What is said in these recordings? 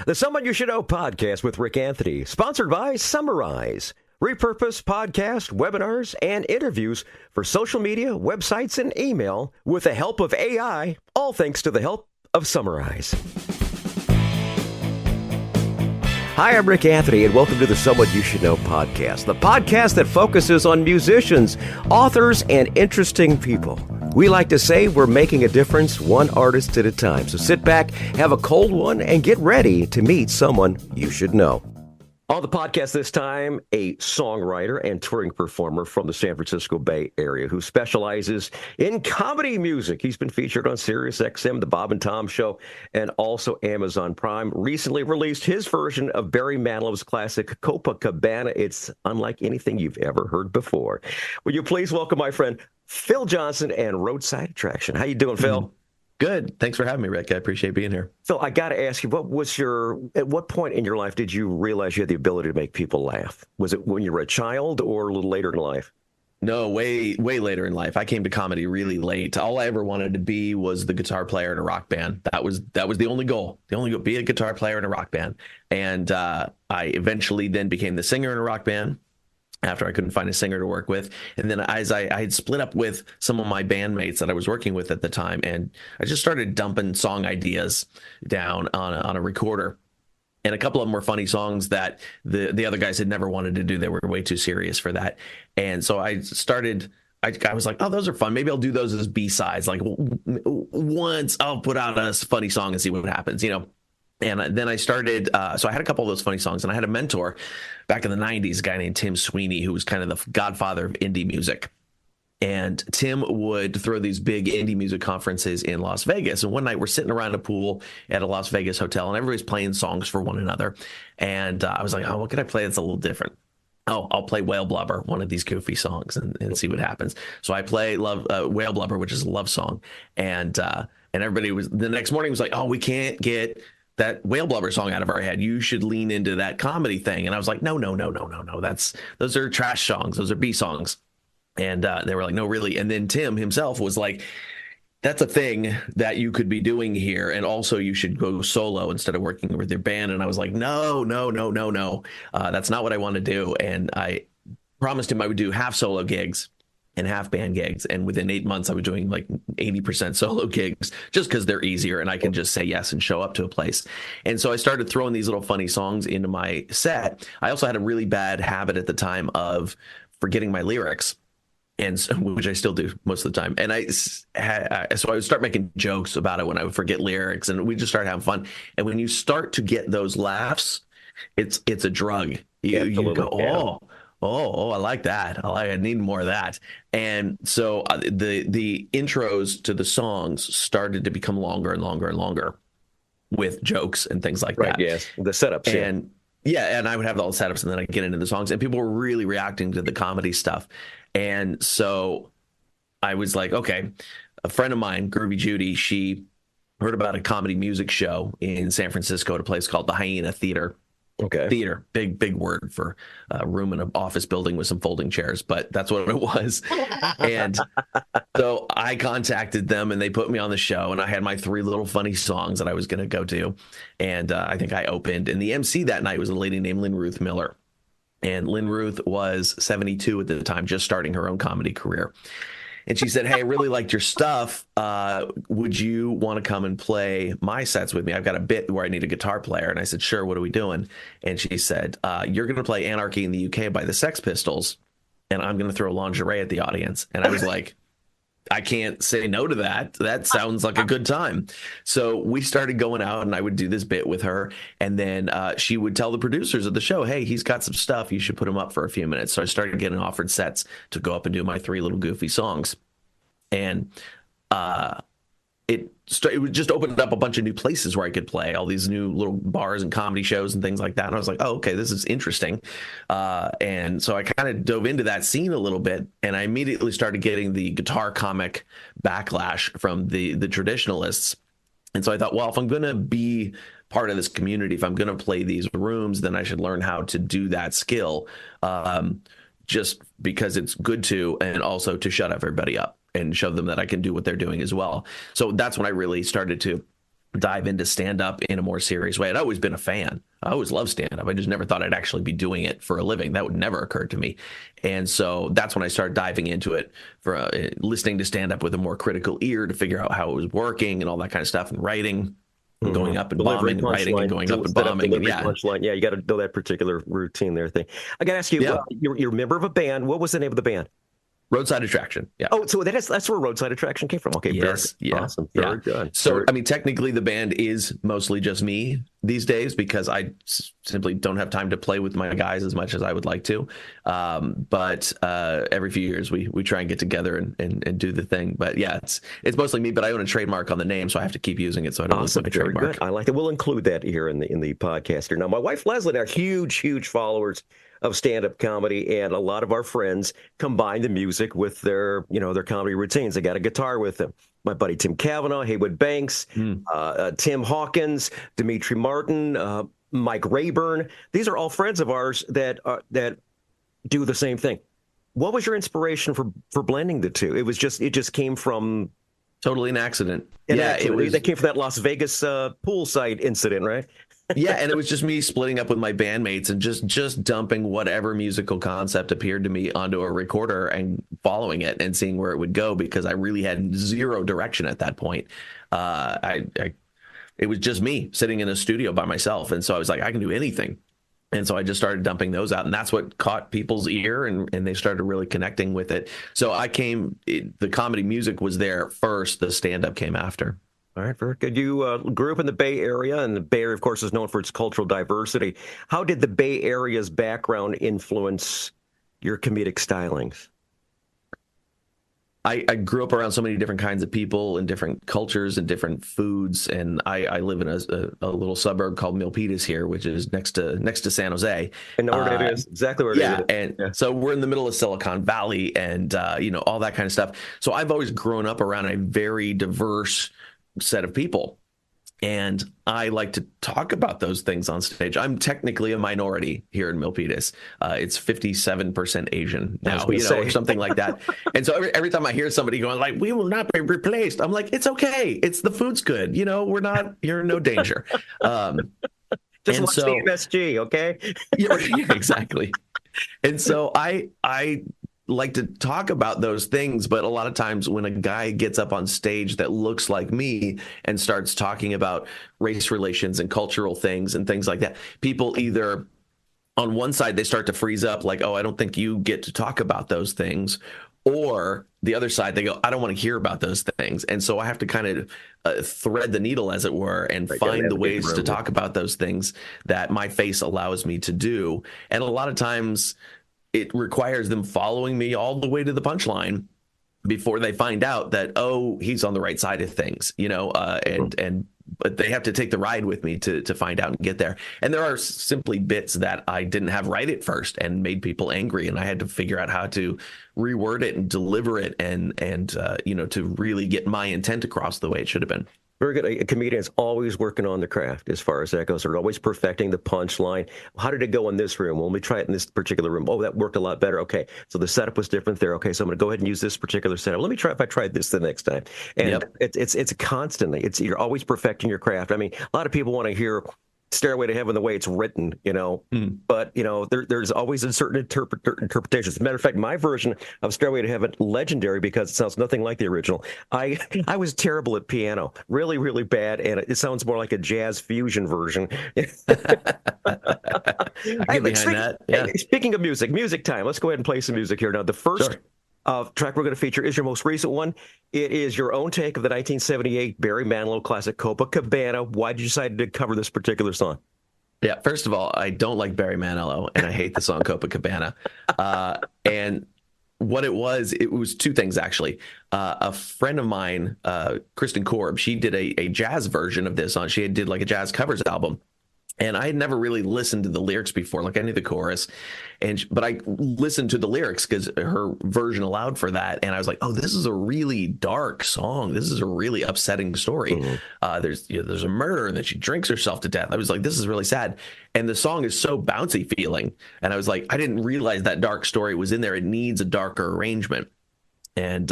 The Someone You Should Know podcast with Rick Anthony, sponsored by Summarize. Repurpose podcast, webinars, and interviews for social media, websites, and email with the help of AI, all thanks to the help of Summarize. Hi, I'm Rick Anthony, and welcome to the Someone You Should Know podcast, the podcast that focuses on musicians, authors, and interesting people. We like to say we're making a difference one artist at a time. So sit back, have a cold one, and get ready to meet someone you should know. On the podcast this time, a songwriter and touring performer from the San Francisco Bay Area who specializes in comedy music. He's been featured on Sirius XM, The Bob and Tom Show, and also Amazon Prime. Recently released his version of Barry Manilow's classic Copacabana. It's unlike anything you've ever heard before. Will you please welcome my friend Phil Johnson and Roadside Attraction. How you doing, Phil? Good. Thanks for having me, Rick. I appreciate being here. Phil, I got to ask you, at what point in your life did you realize you had the ability to make people laugh? Was it when you were a child or a little later in life? No, way later in life. I came to comedy really late. All I ever wanted to be was the guitar player in a rock band. That was the only goal. Be a guitar player in a rock band. And I eventually then became the singer in a rock band after I couldn't find a singer to work with. And then as I had split up with some of my bandmates that I was working with at the time, and I just started dumping song ideas down on a recorder. And a couple of them were funny songs that the other guys had never wanted to do. They were way too serious for that. And so I was like, oh, those are fun. Maybe I'll do those as B-sides. Like once I'll put out a funny song and see what happens, you know. And then I started, so I had a couple of those funny songs, and I had a mentor back in the 90s, a guy named Tim Sweeney, who was kind of the godfather of indie music. And Tim would throw these big indie music conferences in Las Vegas. And one night we're sitting around a pool at a Las Vegas hotel, and everybody's playing songs for one another. And I was like, oh, what can I play that's a little different? Oh, I'll play Whale Blubber, one of these goofy songs, and see what happens. So I play Whale Blubber, which is a love song. And everybody the next morning was like, oh, we can't get that Whale Blubber song out of our head. You should lean into that comedy thing. And I was like, no. Those are trash songs. Those are B songs. And they were like, no, really. And then Tim himself was like, that's a thing that you could be doing here. And also you should go solo instead of working with your band. And I was like, no. That's not what I want to do. And I promised him I would do half solo gigs and half band gigs. And within 8 months, I was doing like 80% solo gigs just because they're easier and I can just say yes and show up to a place. And so I started throwing these little funny songs into my set. I also had a really bad habit at the time of forgetting my lyrics, and so, which I still do most of the time. And so I would start making jokes about it when I would forget lyrics, and we just started having fun. And when you start to get those laughs, it's a drug. You go, Oh, I like that. I need more of that. And so the intros to the songs started to become longer and longer and longer with jokes and things like that. Yes, the setups. And and I would have all the setups, and then I'd get into the songs, and people were really reacting to the comedy stuff. And so I was like, okay, a friend of mine, Groovy Judy, she heard about a comedy music show in San Francisco at a place called the Hyena Theater. Okay. Theater, big word for a room in an office building with some folding chairs, but that's what it was. And so I contacted them, and they put me on the show, and I had my 3 little funny songs that I was going to go do. And I think I opened, and the MC that night was a lady named Lynn Ruth Miller. And Lynn Ruth was 72 at the time, just starting her own comedy career. And she said, hey, I really liked your stuff. Would you want to come and play my sets with me? I've got a bit where I need a guitar player. And I said, sure, what are we doing? And she said, you're going to play Anarchy in the UK by the Sex Pistols, and I'm going to throw lingerie at the audience. And I was like, I can't say no to that. That sounds like a good time. So we started going out, and I would do this bit with her. And then she would tell the producers of the show, hey, he's got some stuff. You should put him up for a few minutes. So I started getting offered sets to go up and do my 3 little goofy songs. And it would just open up a bunch of new places where I could play, all these new little bars and comedy shows and things like that. And I was like, oh, okay, this is interesting. And so I kind of dove into that scene a little bit, and I immediately started getting the guitar comic backlash from the traditionalists. And so I thought, well, if I'm going to be part of this community, if I'm going to play these rooms, then I should learn how to do that skill, just because it's good to, and also to shut everybody up and show them that I can do what they're doing as well. So that's when I really started to dive into stand-up in a more serious way. I'd always been a fan. I always loved stand-up. I just never thought I'd actually be doing it for a living. That would never occur to me. And so that's when I started diving into it, for listening to stand-up with a more critical ear to figure out how it was working and all that kind of stuff, and writing, and going up and bombing, and writing and going up and bombing. Punchline. Yeah, you got to know that particular routine there thing. I got to ask you, you're a member of a band. What was the name of the band? Roadside Attraction. Yeah. Oh, so that's where Roadside Attraction came from. Okay. Yes. Yeah. Awesome. Very good. So, I mean, technically the band is mostly just me these days, because I simply don't have time to play with my guys as much as I would like to. But every few years we try and get together and do the thing. But yeah, it's mostly me, but I own a trademark on the name, so I have to keep using it. So I don't lose my trademark. Good. I like it. We'll include that here in the podcast here. Now, my wife Leslie and I are huge followers of stand-up comedy, and a lot of our friends combine the music with their comedy routines. They got a guitar with them. My buddy Tim Cavanaugh, Haywood Banks, Tim Hawkins, Dimitri Martin, Mike Rayburn. These are all friends of ours that do the same thing. What was your inspiration for blending the two? It just came from totally an accident. That came from that Las Vegas poolside incident, right? Yeah, and it was just me splitting up with my bandmates and just dumping whatever musical concept appeared to me onto a recorder and following it and seeing where it would go, because I really had zero direction at that point. It was just me sitting in a studio by myself, and so I was like, I can do anything. And so I just started dumping those out, and that's what caught people's ear, and they started really connecting with it. So the comedy music was there first, the stand-up came after. All right, very good. You grew up in the Bay Area, and the Bay Area, of course, is known for its cultural diversity. How did the Bay Area's background influence your comedic stylings? I grew up around so many different kinds of people and different cultures and different foods, and I live in a little suburb called Milpitas here, which is next to San Jose. I know where it is. Exactly where it is. And so we're in the middle of Silicon Valley, and all that kind of stuff. So I've always grown up around a very diverse set of people, and I like to talk about those things on stage. I'm technically a minority here in Milpitas. It's 57% Asian now, or something like that. And so every time I hear somebody going like, "We will not be replaced," I'm like, it's okay. It's the food's good. You're in no danger. Just watch the MSG, okay? Yeah, exactly. And so I like to talk about those things, but a lot of times when a guy gets up on stage that looks like me and starts talking about race relations and cultural things and things like that, people either on one side, they start to freeze up like, "Oh, I don't think you get to talk about those things." Or the other side, they go, "I don't want to hear about those things." And so I have to kind of thread the needle, as it were, and find the ways to talk about those things that my face allows me to do. And a lot of times it requires them following me all the way to the punchline before they find out that, oh, he's on the right side of things, but they have to take the ride with me to find out and get there. And there are simply bits that I didn't have right at first and made people angry, and I had to figure out how to reword it and deliver it and to really get my intent across the way it should have been. Very good. A comedian is always working on the craft as far as that goes. They're always perfecting the punchline. How did it go in this room? Well, let me try it in this particular room. Oh, that worked a lot better. Okay, so the setup was different there. Okay, so I'm going to go ahead and use this particular setup. Let me try if I tried this the next time. And it's constantly. You're always perfecting your craft. I mean, a lot of people want to hear Stairway to Heaven the way it's written, but there's always a certain interpretation. As a matter of fact, my version of Stairway to Heaven, legendary because it sounds nothing like the original. I was terrible at piano, really, really bad, and it sounds more like a jazz fusion version. Speaking of music time. Let's go ahead and play some music here now. The first track we're going to feature is your most recent one. It is your own take of the 1978 Barry Manilow classic Copacabana. Why did you decide to cover this particular song? Yeah, first of all, I don't like Barry Manilow, and I hate the song Copacabana. And what it was two things, actually. A friend of mine, Kristen Korb, she did a jazz version of this she did like a jazz covers album. And I had never really listened to the lyrics before. Like I knew the chorus, but I listened to the lyrics because her version allowed for that. And I was like, oh, this is a really dark song. This is a really upsetting story. Mm-hmm. There's a murder and then she drinks herself to death. I was like, this is really sad. And the song is so bouncy feeling. And I was like, I didn't realize that dark story was in there. It needs a darker arrangement. And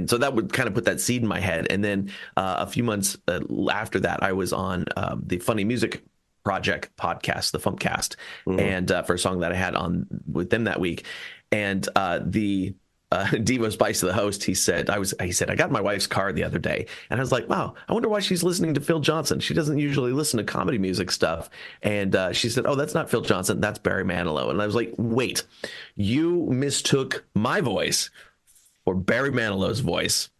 so that would kind of put that seed in my head. And then a few months after that, I was on the Funny Music Project podcast, the Funkcast, and for a song that I had on with them that week. And the Devo Spice, the host, he said, I got my wife's car the other day, and I was like, wow, I wonder why she's listening to Phil Johnson. She doesn't usually listen to comedy music stuff. And she said, oh, that's not Phil Johnson, that's Barry Manilow. And I was like, wait, you mistook my voice for Barry Manilow's voice,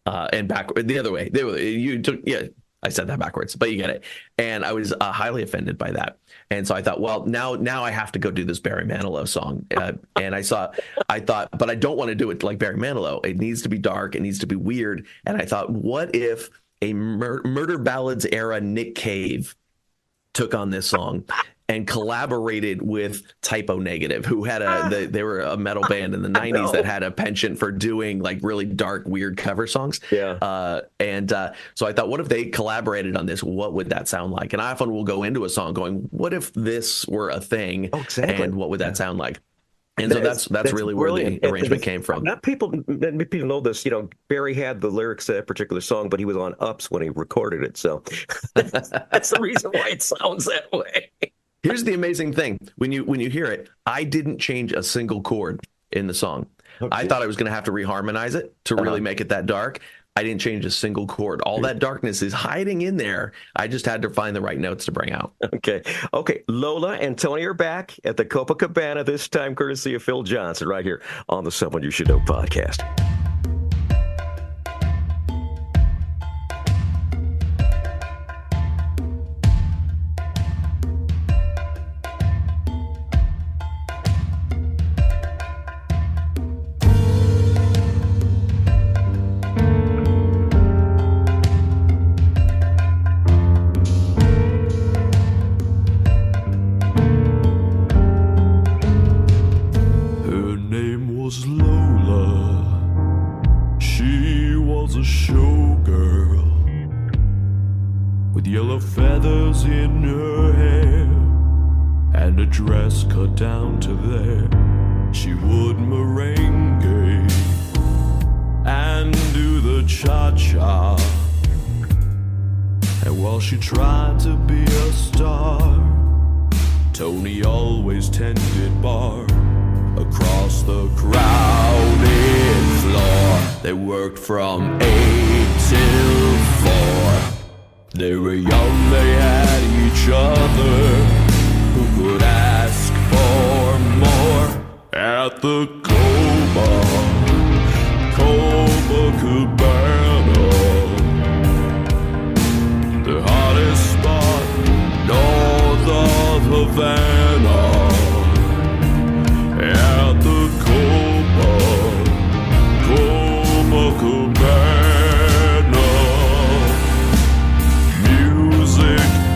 and back the other way. You took, yeah, I said that backwards, but you get it. And I was highly offended by that. And so I thought, well, now I have to go do this Barry Manilow song. And I thought, but I don't want to do it like Barry Manilow. It needs to be dark. It needs to be weird. And I thought, what if a Murder Ballads era Nick Cave took on this song and collaborated with Typo Negative, who had they were a metal band in the 90s that had a penchant for doing like really dark, weird cover songs. Yeah. So I thought, what if they collaborated on this? What would that sound like? And I often will go into a song going, what if this were a thing? Oh, exactly. And what would that sound like? And so that's really brilliant. Where the arrangement came from. Not people know this. Barry had the lyrics to that particular song, but he was on ups when he recorded it. So that's the reason why it sounds that way. Here's the amazing thing. When you hear it, I didn't change a single chord in the song. Okay. I thought I was going to have to reharmonize it to really make it that dark. I didn't change a single chord. All that darkness is hiding in there. I just had to find the right notes to bring out. Okay. Lola and Tony are back at the Copacabana, this time courtesy of Phil Johnson, right here on the Someone You Should Know podcast. Feathers in her hair and a dress cut down to there. She would merengue and do the cha-cha. And while she tried to be a star, Tony always tended bar across the crowded floor. They worked from 8 till 4. They were young, they had each other. Who could ask for more? At the Copacabana, the hottest spot north of Havana. At the Copacabana.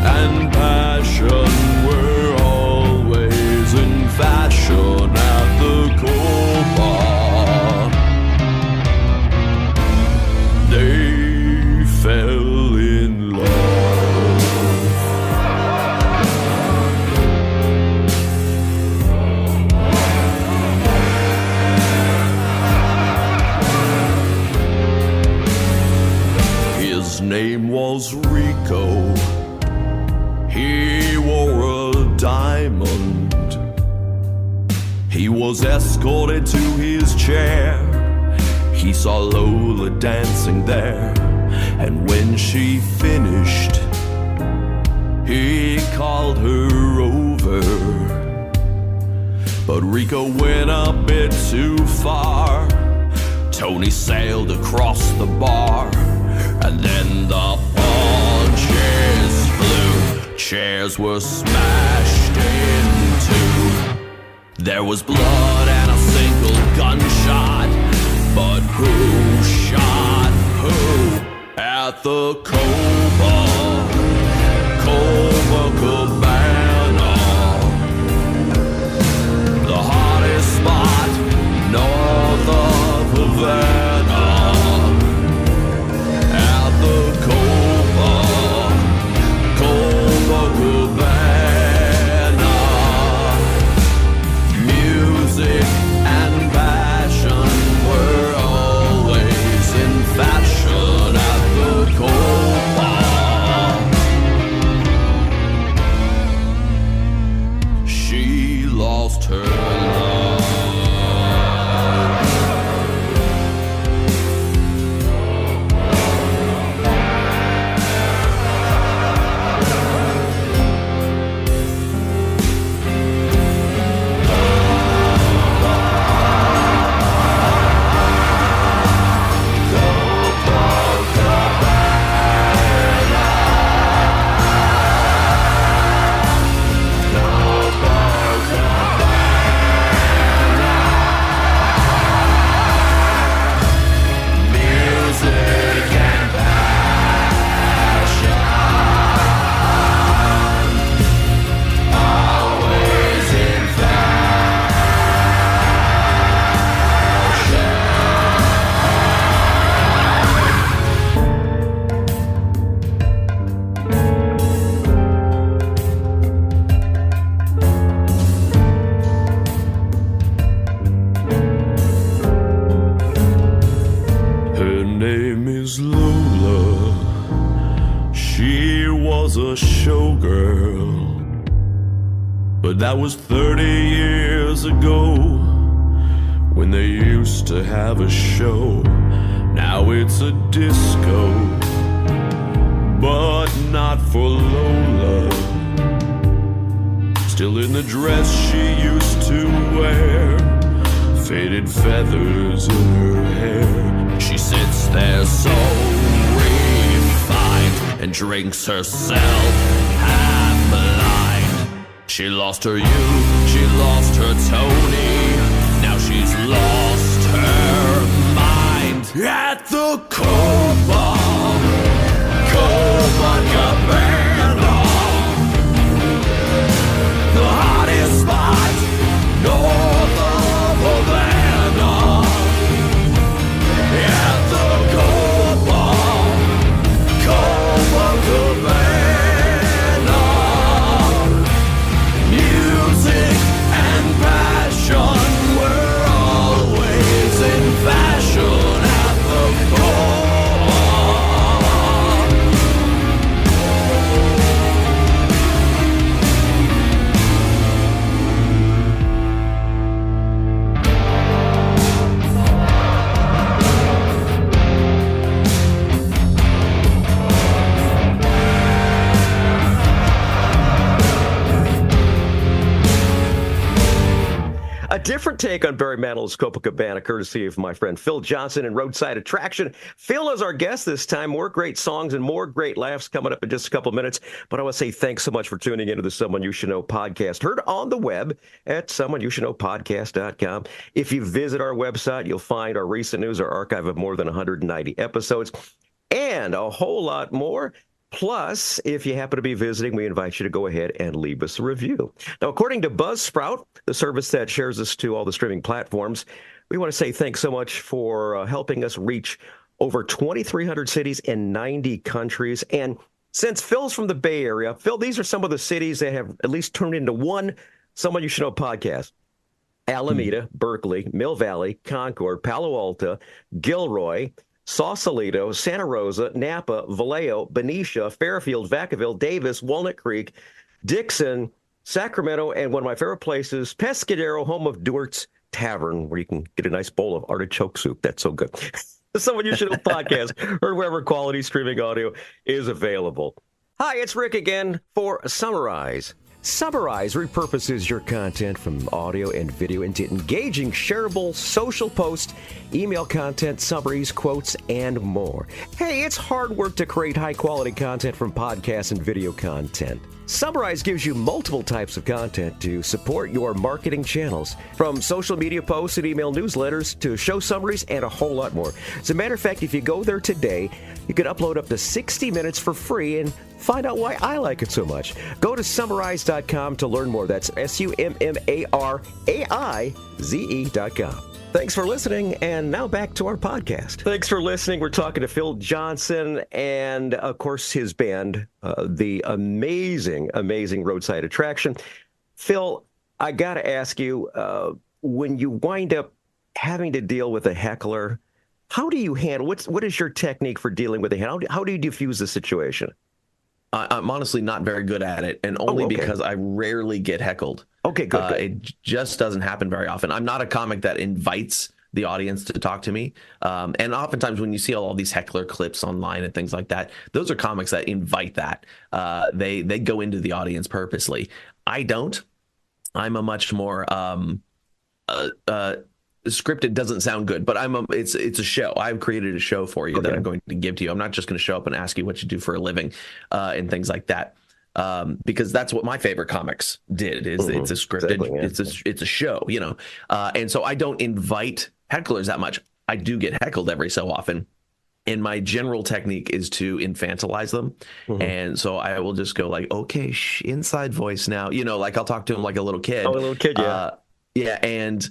And passion were always in fashion at the Copa. They fell in love. His name was Rico. He wore a diamond. He was escorted to his chair. He saw Lola dancing there. And when she finished, he called her over. But Rico went a bit too far. Tony sailed across the bar. And then the punches flew. Chairs were smashed in two. There was blood and a single gunshot. But who shot who? At the Copacabana, the hottest spot north of Havana. At the Copacabana, music and passion were all her love. Her name is Lola. She was a showgirl, but that was 30 years ago when they used to have a show. Now it's a disco, but not for Lola. Still in the dress she used to wear, faded feathers in her hair. She sits there so refined and drinks herself half blind. She lost her youth, she lost her Tony, now she's lost her mind. At the Copacabana, the hottest spot north of Havana. At the Copacabana, music and passion were always in fashion at the Copa. A different take on Barry Manilow's Copacabana, courtesy of my friend Phil Johnson and Roadside Attraction. Phil is our guest this time. More great songs and more great laughs coming up in just a couple minutes. But I want to say thanks so much for tuning into the Someone You Should Know podcast, heard on the web at someoneyoushouldknowpodcast.com. If you visit our website, you'll find our recent news, our archive of more than 190 episodes, and a whole lot more. Plus, if you happen to be visiting, we invite you to go ahead and leave us a review. Now, according to Buzzsprout, the service that shares us to all the streaming platforms, we want to say thanks so much for helping us reach over 2,300 cities in 90 countries. And since Phil's from the Bay Area, Phil, these are some of the cities that have at least turned into one Someone You Should Know podcast. Alameda, Berkeley, Mill Valley, Concord, Palo Alto, Gilroy, Sausalito, Santa Rosa, Napa, Vallejo, Benicia, Fairfield, Vacaville, Davis, Walnut Creek, Dixon, Sacramento, and one of my favorite places, Pescadero, home of Duart's Tavern, where you can get a nice bowl of artichoke soup. That's so good. The Someone You Should Know podcast, heard wherever quality streaming audio is available. Hi, it's Rick again for Summarize. Summarize repurposes your content from audio and video into engaging, shareable social posts, email content, summaries, quotes, and more. Hey, it's hard work to create high-quality content from podcasts and video content. Summarize gives you multiple types of content to support your marketing channels, from social media posts and email newsletters to show summaries and a whole lot more. As a matter of fact, if you go there today, you can upload up to 60 minutes for free and find out why I like it so much. Go to summarize.com to learn more. That's SUMMARAIZE.com. Thanks for listening, and now back to our podcast. Thanks for listening. We're talking to Phil Johnson and, of course, his band, the amazing Roadside Attraction. Phil, I got to ask you, when you wind up having to deal with a heckler, how do you handle, what is your technique for dealing with a heckler? How do you diffuse the situation? I'm honestly not very good at it, and only because I rarely get heckled. Okay, good. It just doesn't happen very often. I'm not a comic that invites the audience to talk to me. And oftentimes when you see all these heckler clips online and things like that, those are comics that invite that. They go into the audience purposely. I don't. I'm a much more scripted doesn't sound good, but it's a show. I've created a show for you that I'm going to give to you. I'm not just going to show up and ask you what you do for a living and things like that. Because that's what my favorite comics did. It's a scripted, it's a show, you know. And so I don't invite hecklers that much. I do get heckled every so often. And my general technique is to infantilize them. And so I will just go like, okay, inside voice now, you know, like I'll talk to them like a little kid. Oh, a little kid, yeah. Yeah. And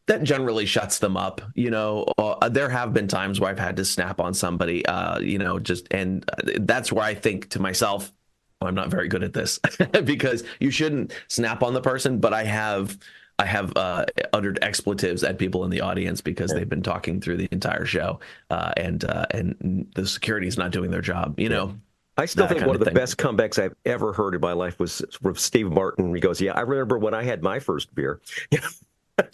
that generally shuts them up. You know, there have been times where I've had to snap on somebody, you know, and that's where I think to myself, I'm not very good at this because you shouldn't snap on the person. But I have uttered expletives at people in the audience because they've been talking through the entire show, and the security is not doing their job. You know. I still think one of the best comebacks I've ever heard in my life was from Steve Martin. He goes, "Yeah, I remember when I had my first beer."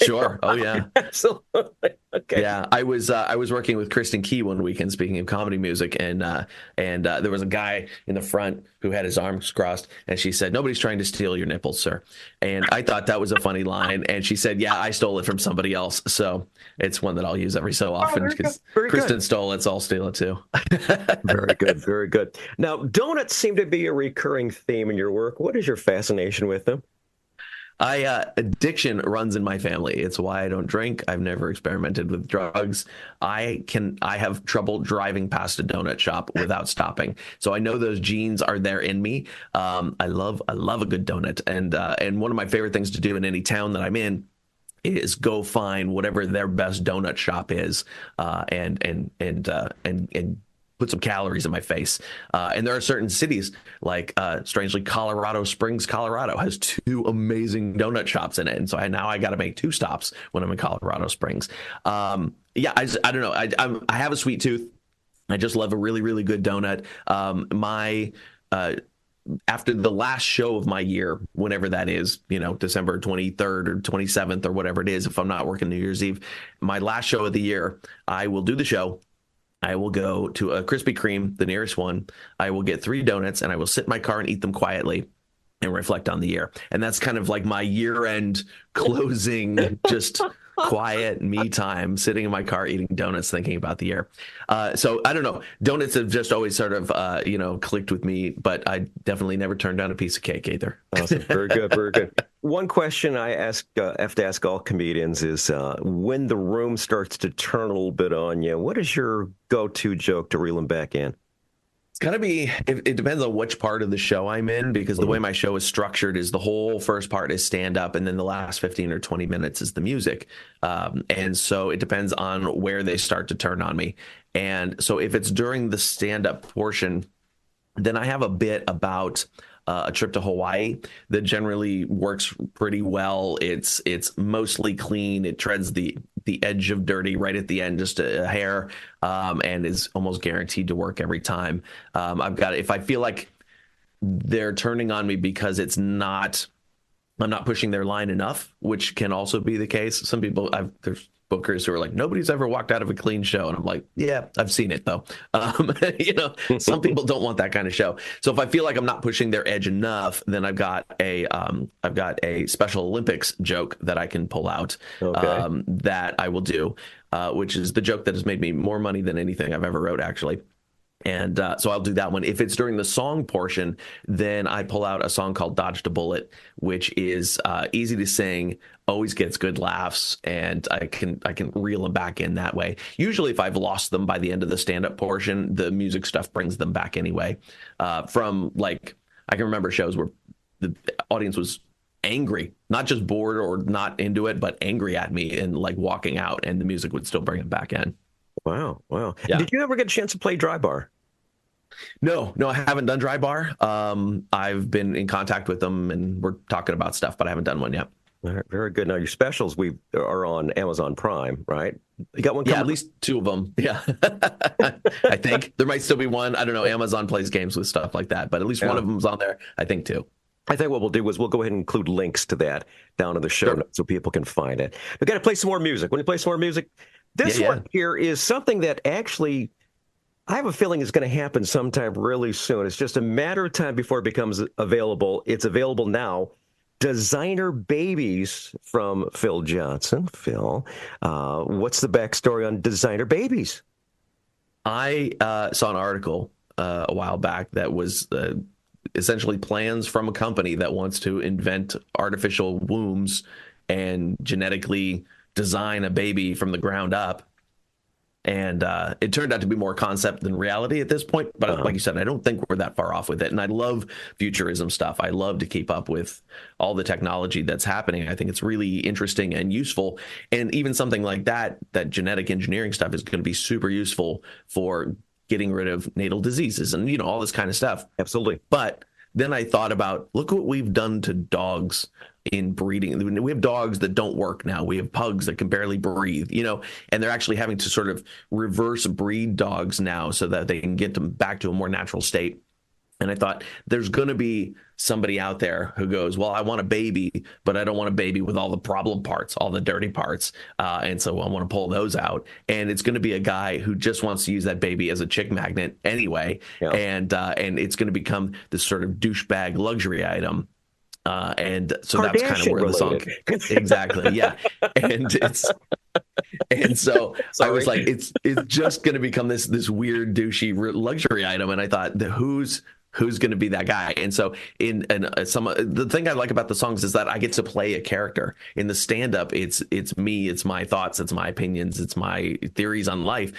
Sure. Oh yeah. Absolutely. Okay. Yeah, I was working with Kristen Key one weekend. Speaking of comedy music, and there was a guy in the front who had his arms crossed, and she said, "Nobody's trying to steal your nipples, sir." And I thought that was a funny line, and she said, "Yeah, I stole it from somebody else." So it's one that I'll use every so often because Kristen stole it, so I'll steal it too. Very good, very good. Now, donuts seem to be a recurring theme in your work. What is your fascination with them? Addiction runs in my family. It's why I don't drink. I've never experimented with drugs. I have trouble driving past a donut shop without stopping. So I know those genes are there in me. I love a good donut. And one of my favorite things to do in any town that I'm in is go find whatever their best donut shop is, and put some calories in my face. And there are certain cities like, strangely, Colorado Springs, Colorado has 2 amazing donut shops in it. And so now I got to make 2 stops when I'm in Colorado Springs. I don't know. I have a sweet tooth. I just love a really, really good donut. After the last show of my year, whenever that is, you know, December 23rd or 27th or whatever it is, if I'm not working New Year's Eve, my last show of the year, I will do the show. I will go to a Krispy Kreme, the nearest one. I will get 3 donuts and I will sit in my car and eat them quietly and reflect on the year. And that's kind of like my year-end closing, just quiet me time, sitting in my car eating donuts, thinking about the year. So I don't know. Donuts have just always sort of, clicked with me, but I definitely never turned down a piece of cake either. Awesome. Very good. Very good. One question I have to ask all comedians is, when the room starts to turn a little bit on you, what is your go-to joke to reel them back in? It's got to be, it depends on which part of the show I'm in, because the way my show is structured is the whole first part is stand up and then the last 15 or 20 minutes is the music. And so it depends on where they start to turn on me. And so if it's during the stand up portion, then I have a bit about a trip to Hawaii that generally works pretty well. It's mostly clean. It treads the edge of dirty right at the end, just a hair, and is almost guaranteed to work every time. If I feel like they're turning on me because I'm not pushing their line enough, which can also be the case. Some people, there's bookers who are like, nobody's ever walked out of a clean show. And I'm like, yeah, I've seen it though. Some people don't want that kind of show. So if I feel like I'm not pushing their edge enough, then I've got a Special Olympics joke that I can pull out, that I will do, which is the joke that has made me more money than anything I've ever wrote, actually. And so I'll do that one. If it's during the song portion, then I pull out a song called Dodged a Bullet, which is easy to sing, always gets good laughs, and I can reel them back in that way. Usually if I've lost them by the end of the stand-up portion, the music stuff brings them back anyway. From like, I can remember shows where the audience was angry, not just bored or not into it, but angry at me and like walking out, and the music would still bring them back in. Wow. Yeah. Did you ever get a chance to play dry bar? No, I haven't done dry bar. I've been in contact with them and we're talking about stuff, but I haven't done one yet. All right, very good. Now your specials are on Amazon Prime, right? You got one coming? Yeah, at least 2 of them. Yeah. I think there might still be one. I don't know. Amazon plays games with stuff like that, but at least one of them's on there. I think 2. I think what we'll do is we'll go ahead and include links to that down in the show notes so people can find it. We've got to play some more music. When you play some more music, this one here is something that actually I have a feeling is going to happen sometime really soon. It's just a matter of time before it becomes available. It's available now. Designer Babies from Phil Johnson. Phil, what's the backstory on Designer Babies? I saw an article a while back that was essentially plans from a company that wants to invent artificial wombs and genetically design a baby from the ground up. And it turned out to be more concept than reality at this point. But like you said, I don't think we're that far off with it. And I love futurism stuff. I love to keep up with all the technology that's happening. I think it's really interesting and useful. And even something like that genetic engineering stuff is going to be super useful for getting rid of natal diseases and, you know, all this kind of stuff. Absolutely. But then I thought about, look what we've done to dogs in breeding. We have dogs that don't work now. We have pugs that can barely breathe, you know, and they're actually having to sort of reverse breed dogs now so that they can get them back to a more natural state. And I thought there's going to be somebody out there who goes, well, I want a baby, but I don't want a baby with all the problem parts, all the dirty parts. And so I want to pull those out. And it's going to be a guy who just wants to use that baby as a chick magnet anyway. Yeah. And it's going to become this sort of douchebag luxury item. And so that's kind of where the song, exactly. Yeah. And so I was like, it's just going to become this weird douchey luxury item. And I thought, who's going to be that guy? And so the thing I like about the songs is that I get to play a character. In the stand-up, it's me, it's my thoughts, it's my opinions, it's my theories on life.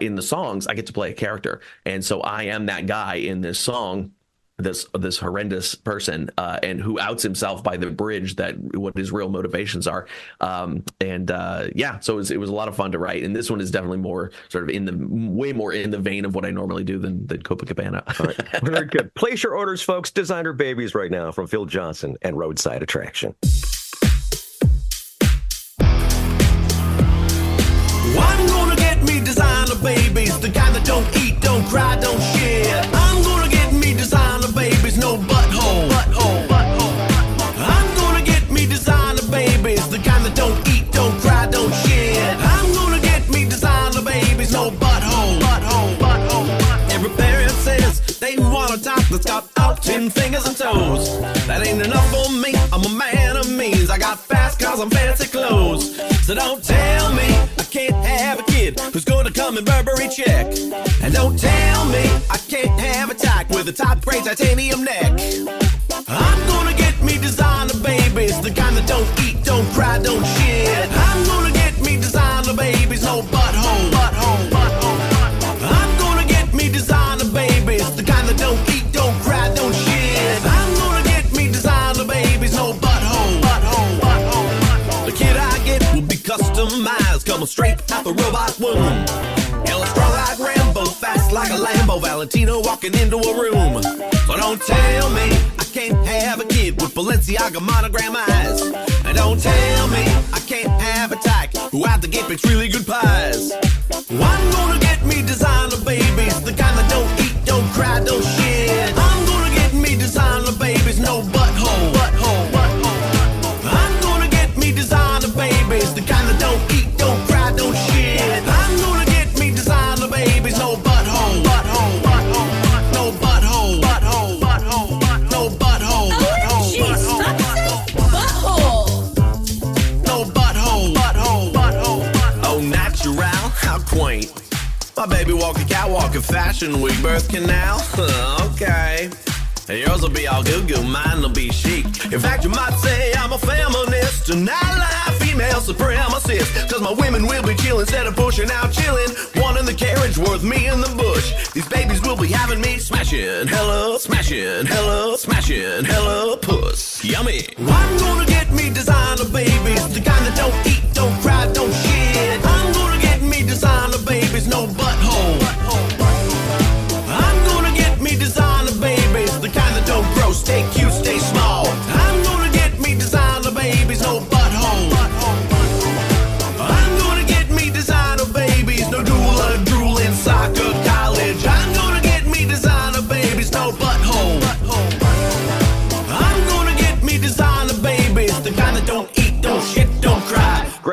In the songs, I get to play a character. And so I am that guy in this song, this horrendous person, and who outs himself by the bridge that what his real motivations are. So it was a lot of fun to write. And this one is definitely more sort of way more in the vein of what I normally do than Copacabana. All right. Very good. Place your orders, folks. Designer Babies right now from Phil Johnson and Roadside Attraction. I'm gonna get me designer babies, the kind that don't eat, don't cry, don't share. I'm gonna get me designer babies, no butthole. I'm gonna get me designer babies, the kind that don't eat, don't cry, don't share. I'm gonna get me designer babies, no butthole. Every parent says they want a top that's got out 10 fingers and toes. That ain't enough for me, I'm a man of means. I got fast cars and fancy clothes. So don't tell me I can't have a kid who's gonna come in Burberry check. And don't tell me I can't have a tyke with a top grade titanium neck. I'm gonna get me designer babies, the kind that don't eat, don't cry, don't shit. I'm gonna get me designer babies, no butthole. I'm gonna get me designer babies, the kind that don't eat, don't cry, don't shit. I'm gonna get me designer babies, no butthole. The kid I get will be customized, coming straight out the robot womb. Hella strong like Rambo, fast like a Lambo, Valentino walking into a room. So don't tell me I can't have a kid with Balenciaga monogram eyes. And don't tell me I can't have a tyke who out the gate makes really good pies. I'm gonna get me designer babies, the kind that don't eat, don't cry, don't shit. I'm gonna get me designer babies, no butthole. I'm gonna get me designer babies, the kind that don't eat, don't cry, don't shit. I'm gonna get me designer babies, no butthole. No butthole. No butthole. OMG, stop saying butthole. No butthole. Oh, natural, how quaint. My baby walking catwalk in Fashion Week birth canal. Okay. Yours will be all goo-goo, mine will be chic. In fact, you might say I'm a feminist, an ally, female supremacist. Cause my women will be chilling instead of pushing out chilling. One in the carriage worth me in the bush. These babies will be having me smashing, hella smashing, hella smashing, hella puss. Yummy. I'm gonna get me designer babies, the kind that don't eat, don't cry, don't shit. I'm gonna get me designer babies, no butthole. I'm gonna get me designer babies, the kind that don't grow, stay cute, stay small. I'm gonna get me designer babies, no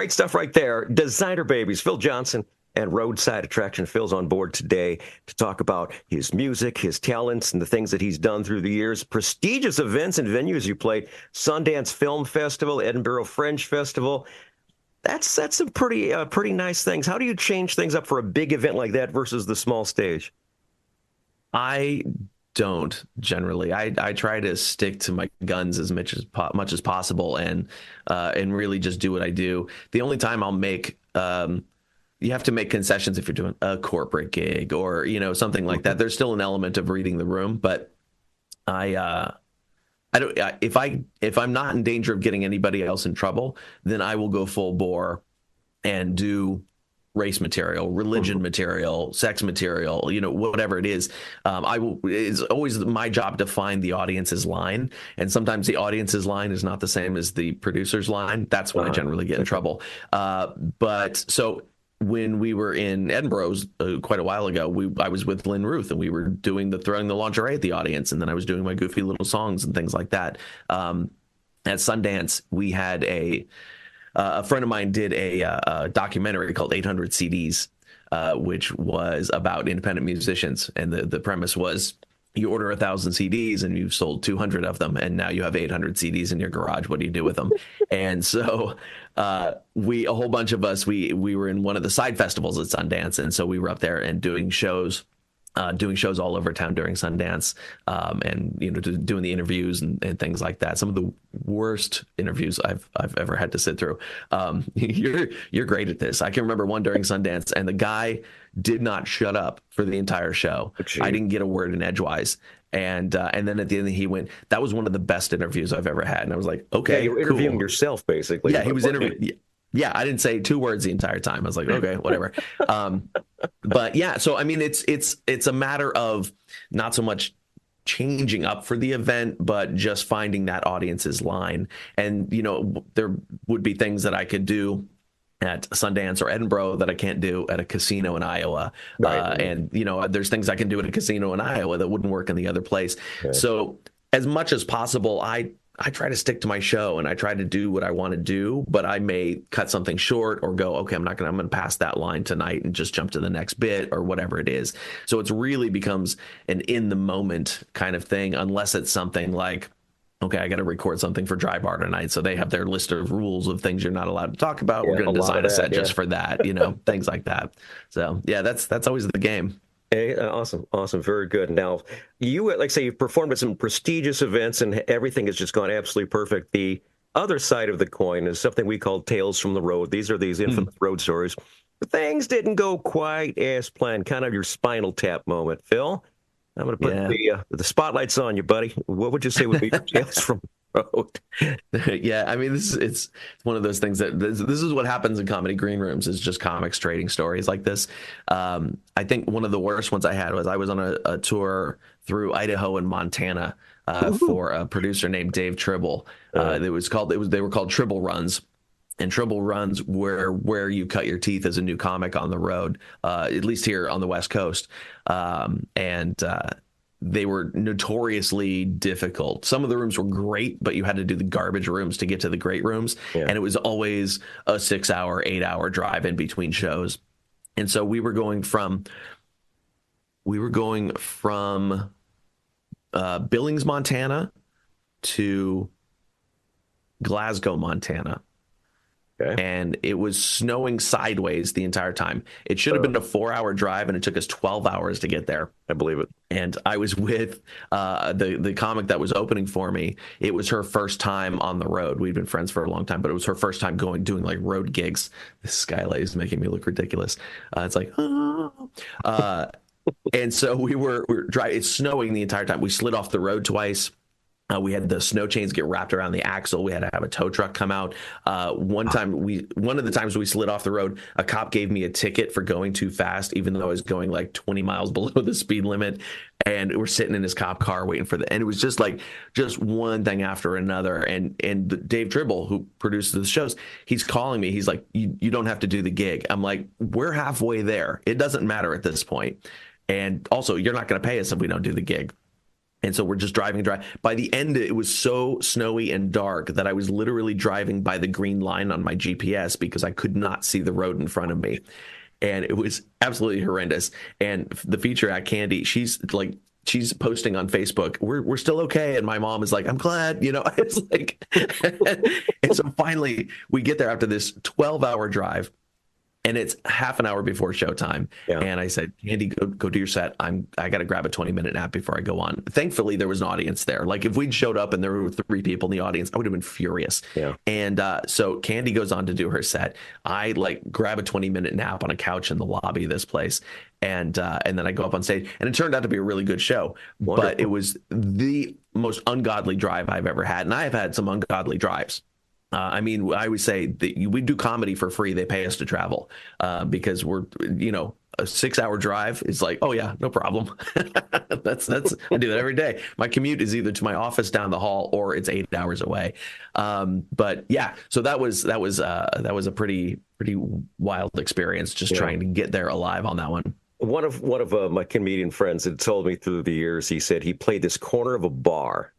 Great stuff right there. Designer Babies, Phil Johnson and Roadside Attraction. Phil's on board today to talk about his music, his talents, and the things that he's done through the years. Prestigious events and venues you played. Sundance Film Festival, Edinburgh Fringe Festival. That's some pretty nice things. How do you change things up for a big event like that versus the small stage? I don't generally. I try to stick to my guns as much as possible, and really just do what I do. The only time I'll make you have to make concessions if you're doing a corporate gig or something like that. There's still an element of reading the room, but I don't. If I'm not in danger of getting anybody else in trouble, then I will go full bore and do race material, religion material, sex material, whatever it is. It's always my job to find the audience's line. And sometimes the audience's line is not the same as the producer's line. That's when I generally get in trouble. But so when we were in Edinburgh, quite a while ago, I was with Lynn Ruth and we were doing throwing the lingerie at the audience. And then I was doing my goofy little songs and things like that. At Sundance, we had a friend of mine did a documentary called 800 CDs, which was about independent musicians. And the premise was you order 1,000 CDs and you've sold 200 of them. And now you have 800 CDs in your garage. What do you do with them? And so a whole bunch of us, we were in one of the side festivals at Sundance. And so we were up there and doing shows all over town during Sundance, and doing the interviews and things like that. Some of the worst interviews I've ever had to sit through. You're great at this. I can remember one during Sundance, and the guy did not shut up for the entire show. I didn't get a word in edgewise. And then at the end he went, "That was one of the best interviews I've ever had." And I was like, "Okay, you were interviewing yourself, basically." Yeah, he was interviewing. Yeah, I didn't say 2 words the entire time. I was like, okay, whatever. But yeah, so I mean, it's a matter of not so much changing up for the event, but just finding that audience's line. And there would be things that I could do at Sundance or Edinburgh that I can't do at a casino in Iowa. Right. And there's things I can do at a casino in Iowa that wouldn't work in the other place. Okay. So as much as possible, I try to stick to my show and I try to do what I want to do, but I may cut something short or go, okay, I'm going to pass that line tonight and just jump to the next bit or whatever it is. So it really becomes an in the moment kind of thing, unless it's something like, okay, I got to record something for Dry Bar tonight. So they have their list of rules of things you're not allowed to talk about. Yeah, we're going to design a set just for that, things like that. So yeah, that's always the game. Hey, awesome. Very good. Now, you, like say, you've performed at some prestigious events and everything has just gone absolutely perfect. The other side of the coin is something we call tales from the road. These are these infamous road stories. But things didn't go quite as planned, kind of your Spinal Tap moment. Phil, I'm going to put the spotlights on you, buddy. What would you say would be your tales from the road? Yeah, I mean, it's one of those things that this is what happens in comedy green rooms, is just comics trading stories like this. I think one of the worst ones I had was I was on a tour through Idaho and Montana for a producer named Dave Tribble. They were called Tribble Runs. And Tribble Runs where you cut your teeth as a new comic on the road, at least here on the West Coast. They were notoriously difficult. Some of the rooms were great, but you had to do the garbage rooms to get to the great rooms. Yeah. And it was always a 6-hour, 8-hour drive in between shows. And so we were going from Billings, Montana to Glasgow, Montana. Okay. And it was snowing sideways the entire time. It should have been a 4-hour drive, and it took us 12 hours to get there. I believe it. And I was with the comic that was opening for me. It was her first time on the road. We'd been friends for a long time, but it was her first time doing like road gigs. This skylight is making me look ridiculous. It's like, and so we were driving. It's snowing the entire time. We slid off the road twice. We had the snow chains get wrapped around the axle. We had to have a tow truck come out. One of the times we slid off the road, a cop gave me a ticket for going too fast, even though I was going like 20 miles below the speed limit. And we're sitting in his cop car waiting and it was just one thing after another. And Dave Tribble, who produces the shows, he's calling me. He's like, you don't have to do the gig. I'm like, we're halfway there. It doesn't matter at this point. And also, you're not going to pay us if we don't do the gig. And so we're just driving. By the end, it was so snowy and dark that I was literally driving by the green line on my GPS because I could not see the road in front of me. And it was absolutely horrendous. And the feature act, Candy, she's posting on Facebook, we're still okay. And my mom is like, I'm glad, it's like, and so finally we get there after this 12-hour drive. And it's half an hour before showtime. Yeah. And I said, Candy, go do your set. I got to grab a 20-minute nap before I go on. Thankfully, there was an audience there. Like if we'd showed up and there were 3 people in the audience, I would have been furious. Yeah. And so Candy goes on to do her set. I grab a 20-minute nap on a couch in the lobby of this place. And then I go up on stage. And it turned out to be a really good show. Wonderful. But it was the most ungodly drive I've ever had. And I have had some ungodly drives. I would say that we do comedy for free. They pay us to travel because we're, a 6-hour drive is like, oh yeah, no problem. that's I do that every day. My commute is either to my office down the hall or it's 8 hours away. But yeah, so that was a pretty wild experience just trying to get there alive on that one. One of my comedian friends had told me through the years, he said he played this corner of a bar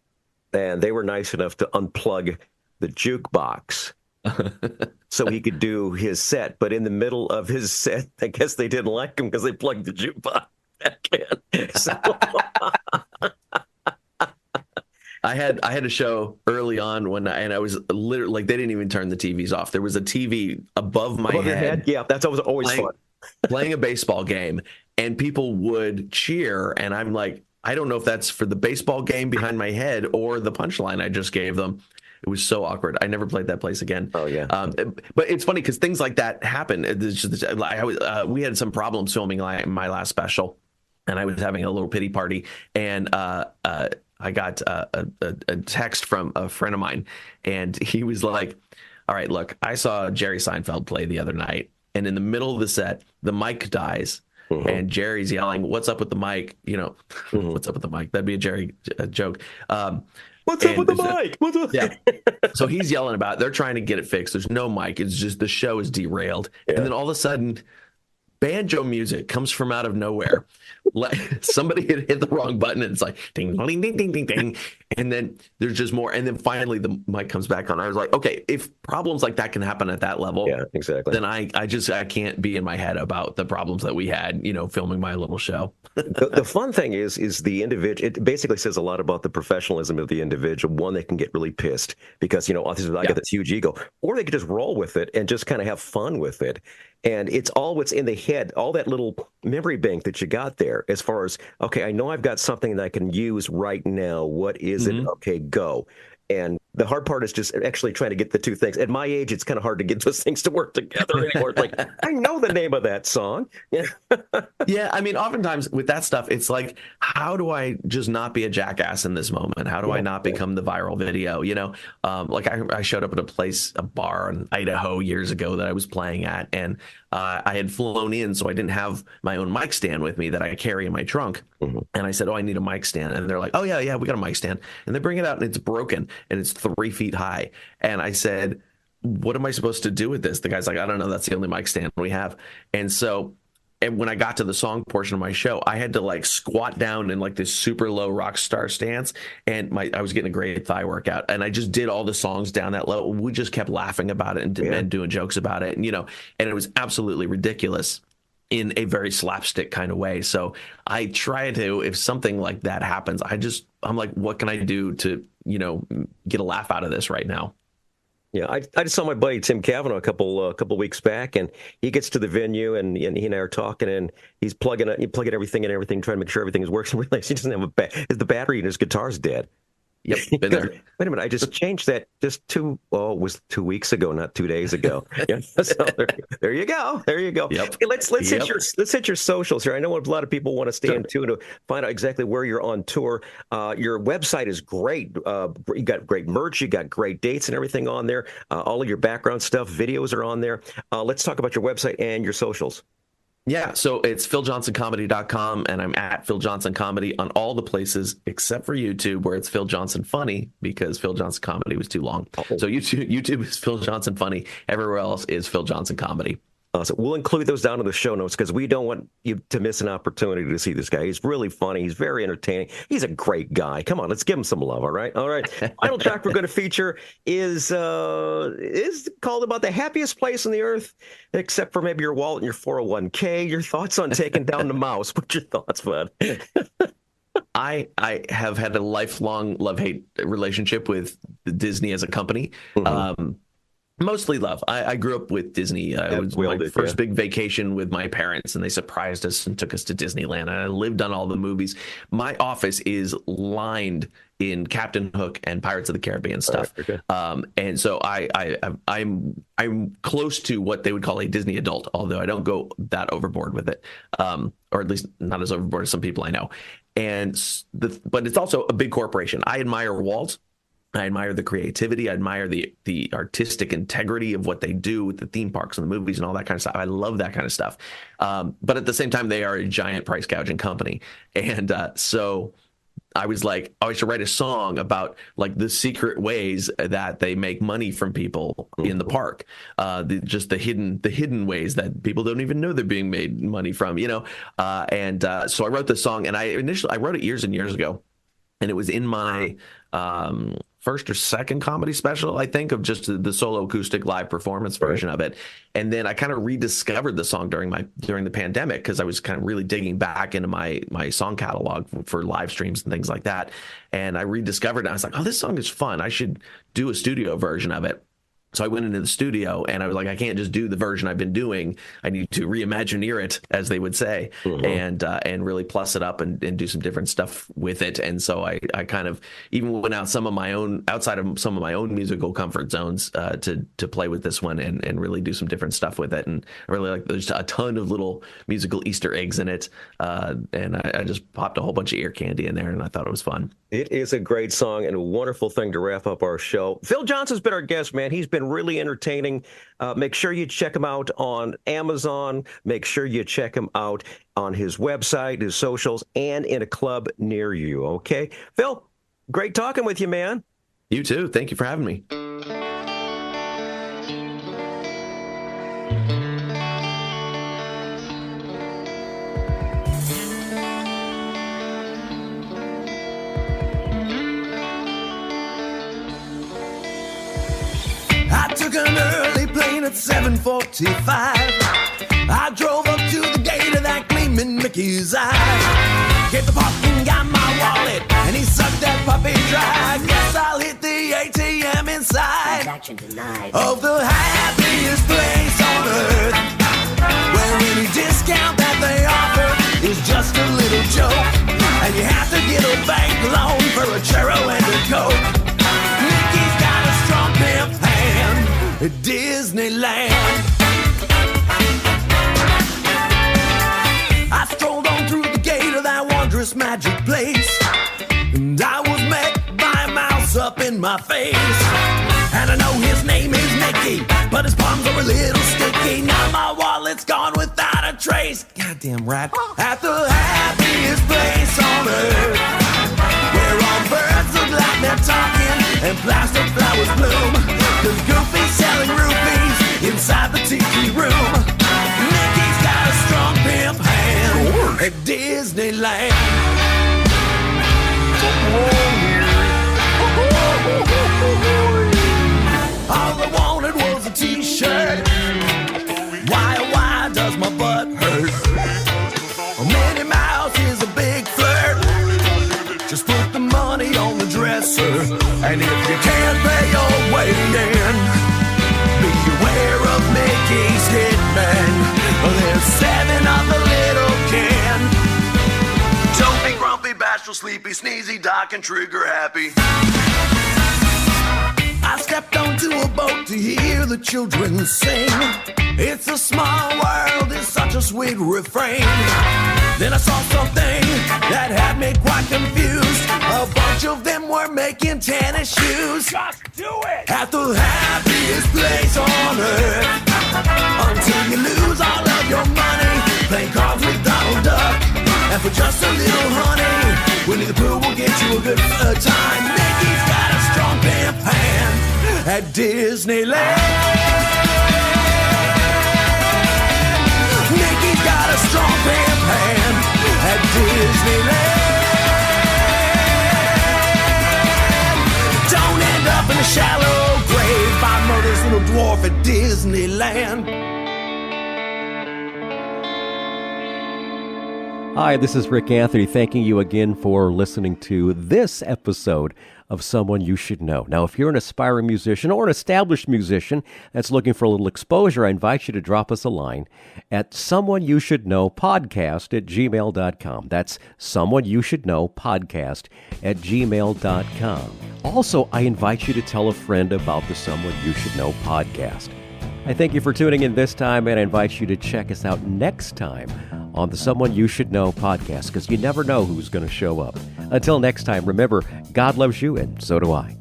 and they were nice enough to unplug the jukebox so he could do his set. But in the middle of his set, I guess they didn't like him because they plugged the jukebox back in. So. I had a show early on and I was literally they didn't even turn the TVs off. There was a TV above my head. Yeah, that's always fun. Playing a baseball game, and people would cheer, and I'm like, I don't know if that's for the baseball game behind my head or the punchline I just gave them. It was so awkward. I never played that place again. Oh, yeah. But it's funny because things like that happen. We had some problems filming my last special, and I was having a little pity party. And I got a text from a friend of mine, and he was like, all right, look, I saw Jerry Seinfeld play the other night, and in the middle of the set, the mic dies. Mm-hmm. And Jerry's yelling, what's up with the mic? Mm-hmm. What's up with the mic? That'd be a Jerry joke. What's up with the mic? What's up? Yeah. So he's yelling about it. They're trying to get it fixed. There's no mic. It's just the show is derailed. Yeah. And then all of a sudden, banjo music comes from out of nowhere. Somebody had hit the wrong button and it's like ding, ding, ding, ding, ding, ding. And then there's just more. And then finally the mic comes back on. I was like, okay, if problems like that can happen at that level, yeah, exactly. Then I can't be in my head about the problems that we had, filming my little show. The fun thing is the individual. It basically says a lot about the professionalism of the individual. One, they can get really pissed because, I got this huge ego, or they could just roll with it and just kind of have fun with it. And it's all what's in the head, all that little memory bank that you got there as far as, okay, I know I've got something that I can use right now. What is it? Okay, go. And the hard part is just actually trying to get the two things. At my age, it's kind of hard to get those things to work together anymore. It's like, I know the name of that song. Yeah. Yeah. Oftentimes with that stuff, it's like, how do I just not be a jackass in this moment? How do I not become the viral video? I showed up at a bar in Idaho years ago that I was playing at, and I had flown in, so I didn't have my own mic stand with me that I carry in my trunk. Mm-hmm. And I said, I need a mic stand. And they're like, oh, yeah, we got a mic stand. And they bring it out and it's broken and it's 3 feet high. And I said, what am I supposed to do with this? The guy's like, I don't know. That's the only mic stand we have. And when I got to the song portion of my show, I had to squat down in this super low rock star stance. And I was getting a great thigh workout. And I just did all the songs down that low. We just kept laughing about it and doing jokes about it. And it was absolutely ridiculous in a very slapstick kind of way. So I try to, if something like that happens, I'm like, what can I do to, get a laugh out of this right now? Yeah, I just saw my buddy Tim Cavanaugh a couple weeks back, and he gets to the venue, and he and I are talking, and he's plugging everything and everything, trying to make sure everything is working. Realize he doesn't have the battery in his guitar's dead. Yep, been there. Wait a minute, I just changed that it was 2 weeks ago, not 2 days ago. Yeah, so there you go. Yep. Hey, let's hit your socials here. I know a lot of people want to stay in tune to find out exactly where you're on tour. Your website is great. You got great merch. You got great dates and everything on there. All of your background stuff, videos are on there. Let's talk about your website and your socials. Yeah, so it's PhilJohnsonComedy.com, and I'm at Phil Johnson Comedy on all the places except for YouTube, where it's Phil Johnson Funny, because Phil Johnson Comedy was too long. So YouTube is Phil Johnson Funny. Everywhere else is Phil Johnson Comedy. So we'll include those down in the show notes because we don't want you to miss an opportunity to see this guy. He's really funny. He's very entertaining. He's a great guy. Come on, let's give him some love, all right? All right. Final track we're going to feature is called About the Happiest Place on the Earth, except for maybe your wallet and your 401k. Your thoughts on taking down the mouse? What's your thoughts, bud? I have had a lifelong love-hate relationship with Disney as a company. Mm-hmm. Mostly love. I grew up with Disney. It was my first big vacation with my parents, and they surprised us and took us to Disneyland. And I lived on all the movies. My office is lined in Captain Hook and Pirates of the Caribbean stuff. Right, okay. And so I'm close to what they would call a Disney adult, although I don't go that overboard with it, or at least not as overboard as some people I know. But it's also a big corporation. I admire Walt. I admire the creativity. I admire the artistic integrity of what they do with the theme parks and the movies and all that kind of stuff. I love that kind of stuff. But at the same time, they are a giant price gouging company. And so I was like, I should write a song about like the secret ways that they make money from people in the park. Just the hidden ways that people don't even know they're being made money from, So I wrote this song, and I wrote it years and years ago. And it was in my first or second comedy special, I think, of just the solo acoustic live performance version of it. And then I kind of rediscovered the song during the pandemic because I was kind of really digging back into my song catalog for live streams and things like that. And I rediscovered it. I was like, oh, this song is fun. I should do a studio version of it. So I went into the studio and I was like, I can't just do the version I've been doing. I need to reimagineer it, as they would say, and really plus it up and do some different stuff with it. And so I kind of even went outside of some of my own musical comfort zones to play with this one and really do some different stuff with it. And I really like there's a ton of little musical Easter eggs in it. And I just popped a whole bunch of ear candy in there, and I thought it was fun. It is a great song and a wonderful thing to wrap up our show. Phil Johnson's been our guest, man. He's been really entertaining. Make sure you check him out on Amazon. Make sure you check him out on his website, his socials, and in a club near you, okay? Phil, great talking with you, man. You too. Thank you for having me. I took an early plane at 7:45. I drove up to the gate of that gleaming Mickey's eye. Get the parking, got my wallet, and he sucked that puppy dry. Guess I'll hit the ATM inside of the happiest place on earth, where any discount that they offer is just a little joke, and you have to get a bank loan for a churro and a Coke. Mickey's got a strong pimp hand at Disneyland. I strolled on through the gate of that wondrous magic place, and I was met by a mouse up in my face. And I know his name is Mickey, but his palms are a little sticky. Now my wallet's gone without a trace. Goddamn right. At the happiest place on earth, where all birds look like they're talking and plastic flowers bloom, 'cause Goofy's selling rupees inside the tiki room. Mickey's got a strong pimp hand at Disneyland. All I wanted was a t-shirt. Why does my butt hurt? Minnie Mouse is a big flirt. Just put the money on the dresser, and if you can't pay your way in, beware of Mickey's hitman. There's 7 of the little kin. Jumpy, grumpy, bashful, sleepy, sneezy, doc, and trigger happy. I stepped onto a boat to hear the children sing. It's a small world, it's such a sweet refrain. Then I saw something that had me quite confused. A bunch of them were making tennis shoes. Just do it! At the happiest place on earth, until you lose all of your money playing cards with Donald Duck. And for just a little honey, Winnie the Pooh will get you a good time. Mickey's got a strong pimp hand at Disneyland. got a strong pimp hand at Disneyland. Don't end up in a shallow grave by murder's little dwarf at Disneyland. Hi, this is Rick Anthony, thanking you again for listening to this episode of Someone You Should Know. Now, if you're an aspiring musician or an established musician that's looking for a little exposure, I invite you to drop us a line at someoneyoushouldknowpodcast@gmail.com. That's someoneyoushouldknowpodcast@gmail.com. Also, I invite you to tell a friend about the Someone You Should Know podcast. I thank you for tuning in this time, and I invite you to check us out next time on the Someone You Should Know podcast, because you never know who's going to show up. Until next time, remember, God loves you, and so do I.